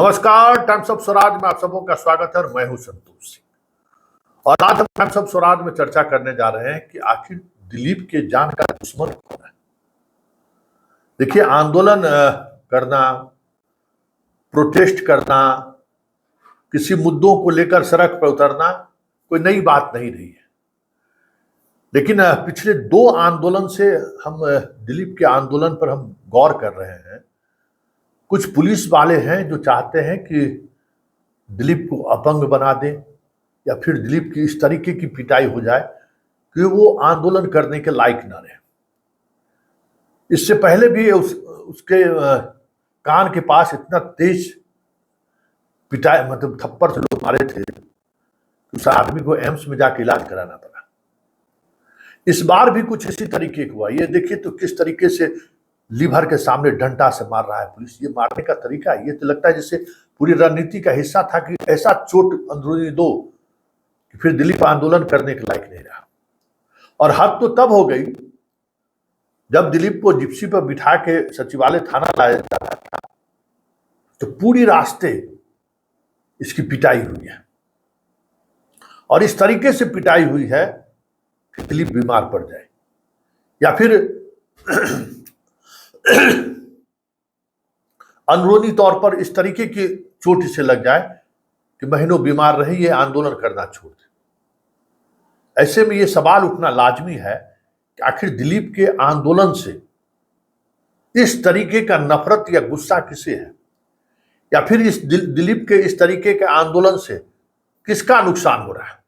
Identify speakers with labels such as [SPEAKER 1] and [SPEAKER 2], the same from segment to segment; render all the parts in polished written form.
[SPEAKER 1] नमस्कार, times of Swaraj में आप सबों का स्वागत है और मैं हूं संतोष सिंह। और आज हम टाइम्स ऑफ स्वराज में चर्चा करने जा रहे हैं कि आखिर दिलीप के जान का दुश्मन कौन है। देखिए, आंदोलन करना, प्रोटेस्ट करना, किसी मुद्दों को लेकर सड़क पर उतरना कोई नई बात नहीं रही है। लेकिन पिछले 2 आंदोलन से हम दिलीप के आंदोलन पर हम गौर कर रहे हैं। कुछ पुलिस वाले हैं जो चाहते हैं कि दिलीप को अपंग बना दें या फिर दिलीप की इस तरीके की पिटाई हो जाए कि वो आंदोलन करने के लायक न रहे। इससे पहले भी उसके कान के पास इतना तेज पिटाई, मतलब थप्पड़ से लोग मारे थे, उस आदमी को एम्स में जाके इलाज कराना पड़ा। इस बार भी कुछ इसी तरीके का हुआ। ये देखिए तो किस तरीके से लीवर के सामने डंडा से मार रहा है पुलिस। ये मारने का तरीका, ये तो लगता है जैसे पूरी रणनीति का हिस्सा था कि ऐसा चोट अंदरूनी दो कि फिर दिलीप आंदोलन करने के लायक नहीं रहा। और हद तो तब हो गई जब दिलीप को जिप्सी पर बिठा के सचिवालय थाना लाया जा रहा था, तो पूरी रास्ते इसकी पिटाई हुई है। और इस तरीके से पिटाई हुई है कि दिलीप बीमार पड़ जाए या फिर अंदरूनी तौर पर इस तरीके की चोट से लग जाए कि महीनों बीमार रहे, ये आंदोलन करना छोड़ दे। ऐसे में ये सवाल उठना लाजमी है कि आखिर दिलीप के आंदोलन से इस तरीके का नफरत या गुस्सा किसे है, या फिर इस दिलीप के इस तरीके के आंदोलन से किसका नुकसान हो रहा है।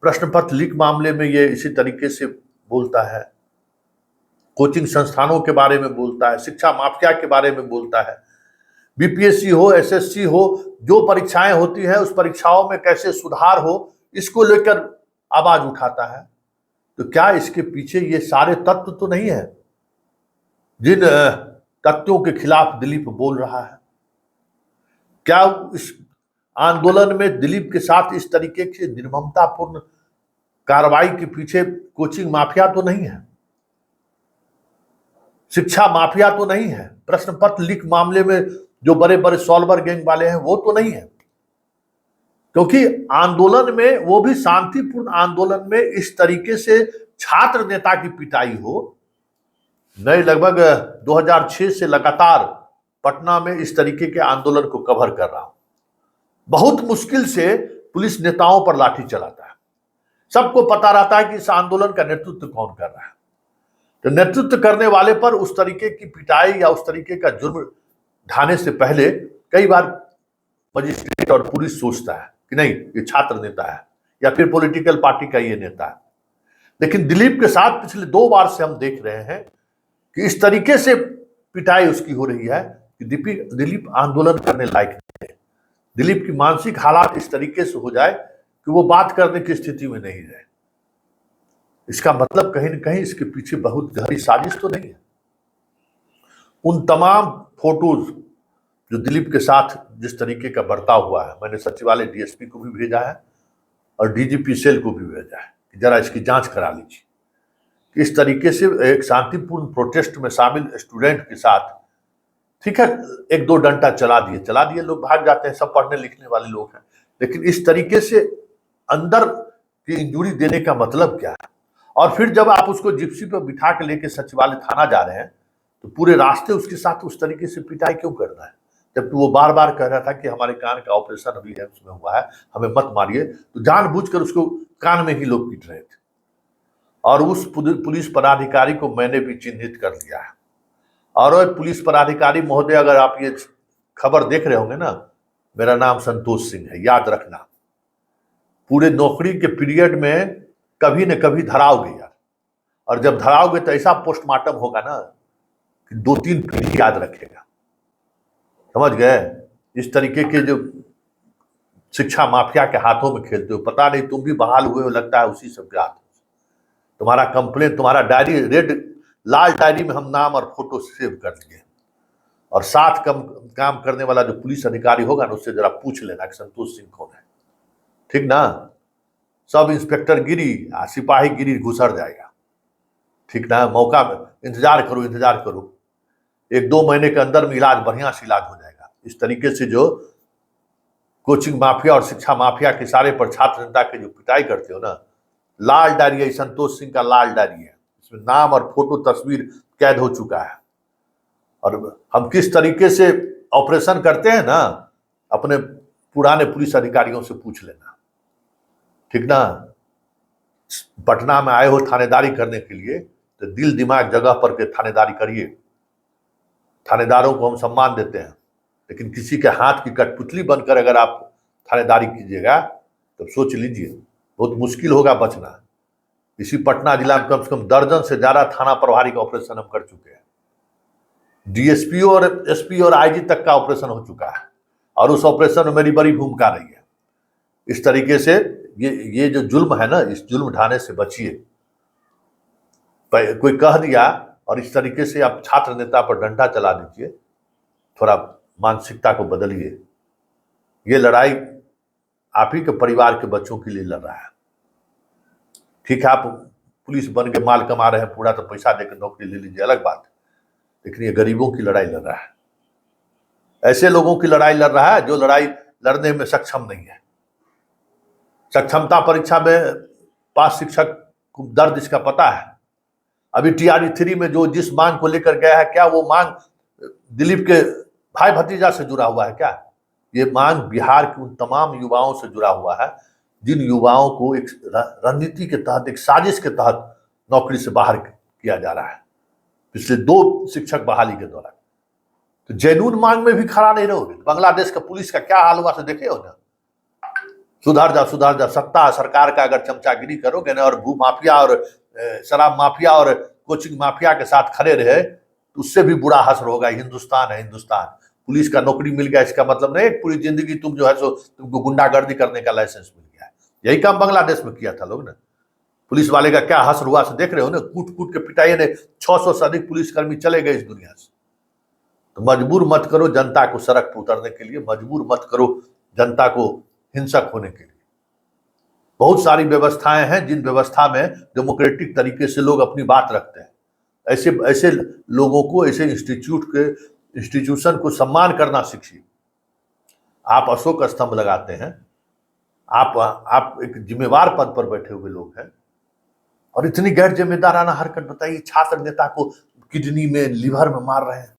[SPEAKER 1] प्रश्न पत्र लीक मामले में ये इसी तरीके से बोलता है, कोचिंग संस्थानों के बारे में बोलता है, शिक्षा माफिया के बारे में बोलता है, बीपीएससी हो, एसएससी हो, जो परीक्षाएं होती हैं उस परीक्षाओं में कैसे सुधार हो, इसको लेकर आवाज उठाता है। तो क्या इसके पीछे ये सारे तत्व तो नहीं है जिन तथ्यों के खिलाफ दिलीप बोल रहा है? क्या इस आंदोलन में दिलीप के साथ इस तरीके की निर्ममतापूर्ण कार्रवाई के पीछे कोचिंग माफिया तो नहीं है, शिक्षा माफिया तो नहीं है, प्रश्न पत्र लीक मामले में जो बड़े बड़े सॉल्वर गैंग वाले हैं वो तो नहीं है? क्योंकि आंदोलन में, वो भी शांतिपूर्ण आंदोलन में, इस तरीके से छात्र नेता की पिटाई हो। मैं लगभग 2006 से लगातार पटना में इस तरीके के आंदोलन को कवर कर रहा हूं। बहुत मुश्किल से पुलिस नेताओं पर लाठी चलाता है। सबको पता रहता है कि इस आंदोलन का नेतृत्व कौन कर रहा है। तो नेतृत्व करने वाले पर उस तरीके की पिटाई या उस तरीके का जुर्म ढाने से पहले कई बार मजिस्ट्रेट और पुलिस सोचता है कि नहीं, ये छात्र नेता है या फिर पॉलिटिकल पार्टी का ये नेता है। लेकिन दिलीप के साथ पिछले 2 बार से हम देख रहे हैं कि इस तरीके से पिटाई उसकी हो रही है कि दिलीप आंदोलन करने लायक नहीं है। दिलीप की मानसिक हालात इस तरीके से हो जाए कि वो बात करने की स्थिति में नहीं रहे। इसका मतलब कहीं ना कहीं इसके पीछे बहुत गहरी साजिश तो नहीं है। उन तमाम फोटोज जो दिलीप के साथ जिस तरीके का बर्ताव हुआ है, मैंने सचिवालय डीएसपी को भी भेजा है और डीजीपी सेल को भी भेजा है कि जरा इसकी जांच करा लीजिए कि इस तरीके से एक शांतिपूर्ण प्रोटेस्ट में शामिल स्टूडेंट के साथ, ठीक है, 1-2 डंडा चला दिए, लोग भाग जाते हैं, सब पढ़ने लिखने वाले लोग हैं। लेकिन इस तरीके से अंदर की इंजुरी देने का मतलब क्या है? और फिर जब आप उसको जिप्सी पर बिठा के लेके सचिवालय थाना जा रहे हैं तो पूरे रास्ते उसके साथ उस तरीके से पिटाई क्यों करना है? जबकि वो बार बार कह रहा था कि हमारे कान का ऑपरेशन अभी एम्स में हुआ है, हमें मत मारिए। तो जानबूझकर उसको कान में ही लोग पीट रहे थे। और उस पुलिस पदाधिकारी को मैंने भी चिन्हित कर लिया है। और पुलिस पदाधिकारी महोदय, अगर आप ये खबर देख रहे होंगे ना, मेरा नाम संतोष सिंह है, याद रखना। पूरे नौकरी के पीरियड में कभी न कभी धराओगे यार, और जब धराओगे तो ऐसा पोस्टमार्टम होगा ना कि 2-3 पीढ़ी याद रखेगा। समझ गए? इस तरीके के जो शिक्षा माफिया के हाथों में खेलते हो, पता नहीं तुम भी बहाल हुए हो, लगता है उसी सब के हाथ। तुम्हारा कंप्लेन, तुम्हारा डायरी, लाल डायरी में हम नाम और फोटो सेव कर लिए। और साथ काम करने वाला जो पुलिस अधिकारी होगा ना, उससे जरा पूछ लेना कि संतोष सिंह कौन है, ठीक ना? सब इंस्पेक्टर गिरी, सिपाही गिरी घुसर जाएगा, ठीक ना? मौका इंतजार करो, 1-2 महीने के अंदर में इलाज, बढ़िया से इलाज हो जाएगा। इस तरीके से जो कोचिंग माफिया और शिक्षा माफिया के इशारे पर छात्र नेता की जो पिटाई करते हो ना, लाल डायरी है, संतोष सिंह का लाल डायरी है, इसमें नाम और फोटो तस्वीर कैद हो चुका है। और हम किस तरीके से ऑपरेशन करते हैं ना, अपने पुराने पुलिस अधिकारियों से पूछ लेना, ठीक ना। पटना में आए हो थानेदारी करने के लिए, तो दिल दिमाग जगह पर के थानेदारी करिए। थानेदारों को हम सम्मान देते हैं, लेकिन किसी के हाथ की कठपुतली बनकर अगर आप थानेदारी कीजिएगा तो सोच लीजिए बहुत मुश्किल होगा बचना। इसी पटना जिला में कम से कम दर्जन से ज्यादा थाना प्रभारी का ऑपरेशन हम कर चुके हैं। डीएसपी और एसपी और आईजी तक का ऑपरेशन हो चुका है, और उस ऑपरेशन में मेरी बड़ी भूमिका रही है। इस तरीके से ये जो जुल्म है ना, इस जुल्म ढाने से बचिए। कोई कह दिया और इस तरीके से आप छात्र नेता पर डंडा चला दीजिए, थोड़ा मानसिकता को बदलिए। ये लड़ाई आप ही के परिवार के बच्चों के लिए लड़ रहा है। ठीक है, आप पुलिस बन के माल कमा रहे हैं पूरा, तो पैसा देकर नौकरी ले लीजिए, अलग बात है, लेकिन ये गरीबों की लड़ाई लड़ रहा है। ऐसे लोगों की लड़ाई लड़ रहा है जो लड़ाई लड़ने में सक्षम नहीं है। सक्षमता परीक्षा में पास शिक्षक को दर्द इसका पता है। अभी टीआरई 3 में जो जिस मांग को लेकर गया है, क्या वो मांग दिलीप के भाई भतीजा से जुड़ा हुआ है क्या? ये मांग बिहार के उन तमाम युवाओं से जुड़ा हुआ है जिन युवाओं को एक रणनीति के तहत, एक साजिश के तहत नौकरी से बाहर किया जा रहा है पिछले 2 शिक्षक बहाली के दौरान। तो जेनून मांग में भी खड़ा नहीं रहोगे। बांग्लादेश का पुलिस का क्या हाल हुआ से देखे हो ना। सुधार जा, सत्ता सरकार का अगर चमचागिरी करोगे ना, और भू माफिया और शराब माफिया और कोचिंग माफिया के साथ खड़े रहे, तो उससे भी बुरा हश्र होगा। हिंदुस्तान है हिंदुस्तान। पुलिस का नौकरी मिल गया इसका मतलब नहीं पूरी जिंदगी तुम जो है सो तुमको गुंडागर्दी करने का लाइसेंस मिल गया है। यही काम बांग्लादेश में किया था लोग ना। पुलिस वाले का क्या हश्र हुआ से देख रहे हो ना। कूट कूट के पिटाई ने 600 से अधिक पुलिसकर्मी चले गए इस दुनिया से। तो मजबूर मत करो जनता को सड़क पर उतरने के लिए, मजबूर मत करो जनता को हिंसक होने के लिए। बहुत सारी व्यवस्थाएं हैं जिन व्यवस्था में डेमोक्रेटिक तरीके से लोग अपनी बात रखते हैं। ऐसे लोगों को, ऐसे इंस्टीट्यूशन को सम्मान करना सीखिए। आप अशोक स्तंभ लगाते हैं, आप एक जिम्मेवार पद पर बैठे हुए लोग हैं, और इतनी गैर जिम्मेदाराना हरकत बताइए। छात्र नेता को किडनी में, लिवर में मार रहे हैं।